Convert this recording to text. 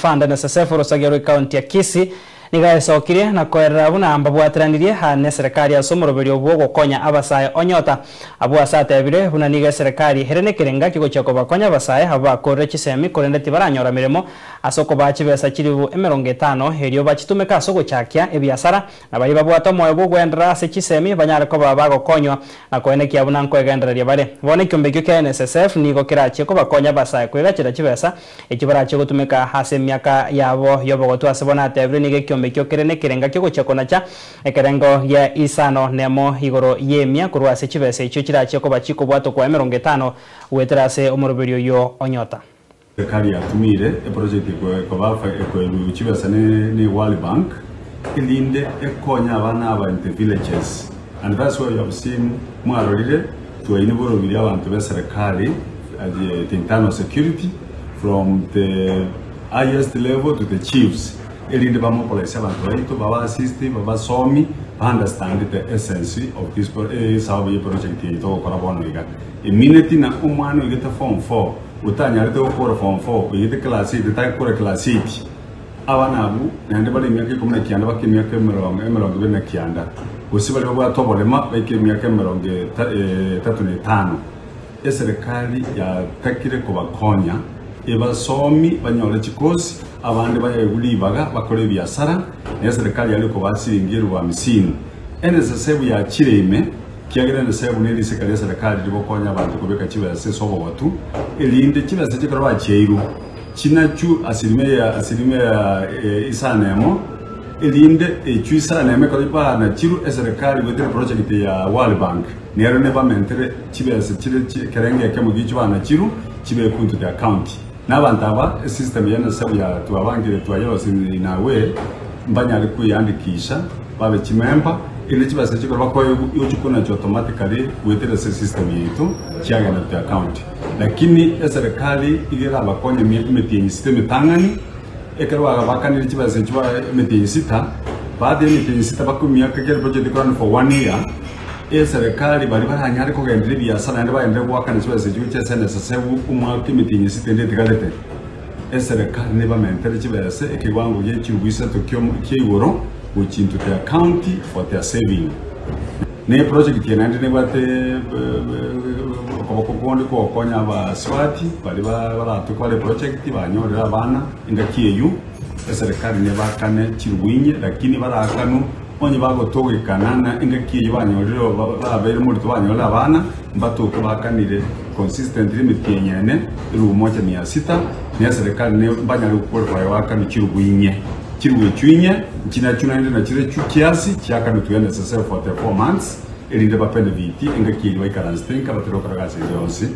Fund NSSF Rusagero County ya Kisii nigaecokirie na kwerera buna ambabwatiranirie hane serikali ya somoroberio bwo gukonya abasae onyota abwasate bire buna niga serikali herene kirenga kigocha kobakonya abasae abakore chisemi korendeti baranyora mirimo asoko bachibesa kiribu 50 herio bachitumeka asoko chakia ebiasara na bari babwato moyo bwo gwendera se chisemi banyare ko babagokonywa na koenekia buna nkwegendereria bare bone kyombekyo kya NSSF nigo kirache ko bakonya abasae kwira chira chibesa ekibarache gutumeka hase myaka yabo yobogotu asebona atebire nige kyombekyo kirene kirenga kyo gochekona cha ekerengo ya isano nemo igoro yemia kurwase chibese icho kirache ko bachiko bwato kwa 50 weterase omoroberio yo onyota serikali yatumire project ko bafa ko chibese ni World Bank ilinde ekonya abana aba in the villages, and that's why you have seen mwarorire to iniboro bili abantu be serikali the internal security from the highest level to the chiefs. Elinde bamopolisi abantu baito baba assist baba somi understand the essence of this project ito kora bono iga immediately na umwana igeta form 4 utanya rito ko form 4 igeta class 8 ta ko class 8 abana abu nande bali myaka komune kianda bakimyaka emerongo bene kianda usibali bwa tobolema bakimyaka emerongo 35 eserikali ya takire ko bakonya ebasomi banyole chikosi abandi bayegulibaga bakore biasara ne serikali yaliko basiringiru ba misino NSSF ya kireme kiagera NSSF ne lisekali serikali libokonya abantu kubeka kibase sobo watu elinde kibase kikarwa cheiru chinachu asilimia isanemo elinde echuisanemo kalipa na chiru serikali with the project ya World Bank ne rene ba mentere kibase kerenge kemugichu bana chiru kibe kuntu the account n'abantu aba system ya NSSF ya tuabangire tuyayose nawe mbanyari kuyandikisha babe kimemba ile kibase kikorwa ko yochukuna automatically wetera system yetu kiaga na the account, lakini serikali igera bakonye meeting system tangani ekerwa bakanira kibase kiba meeting sita baade meeting sita bakumya kagera project ko for 1 year serikali bari baranyari ko gendere biasana ndi baende gwakana kibase cy'ucye NSSF umwaka meeting sita ndete galete serikali ne bamentere kibase ekigwango ye cy'ubwisa to kiyoro ukintu the account for their saving ne project yenande ne bate kokokondi ko konya ba swati bari baratukwa le project banyorera abana ingakiyeyu serikali ne bakane kirwinye lakini barakanu onye bagotogekana na ingakiyeyu banyorero babere muri to banyorera abana mbatuko bakanire consistently mitiyenyene rumoja 600 ne serikali ne banyari gukora kwa wakanu kirwinye kirwicunye kinachunande na kire cyukiasi cyakanu tuyane NSSF for 4 months elinde bapende viti ingakiri baikaranstenka baterokara gase yose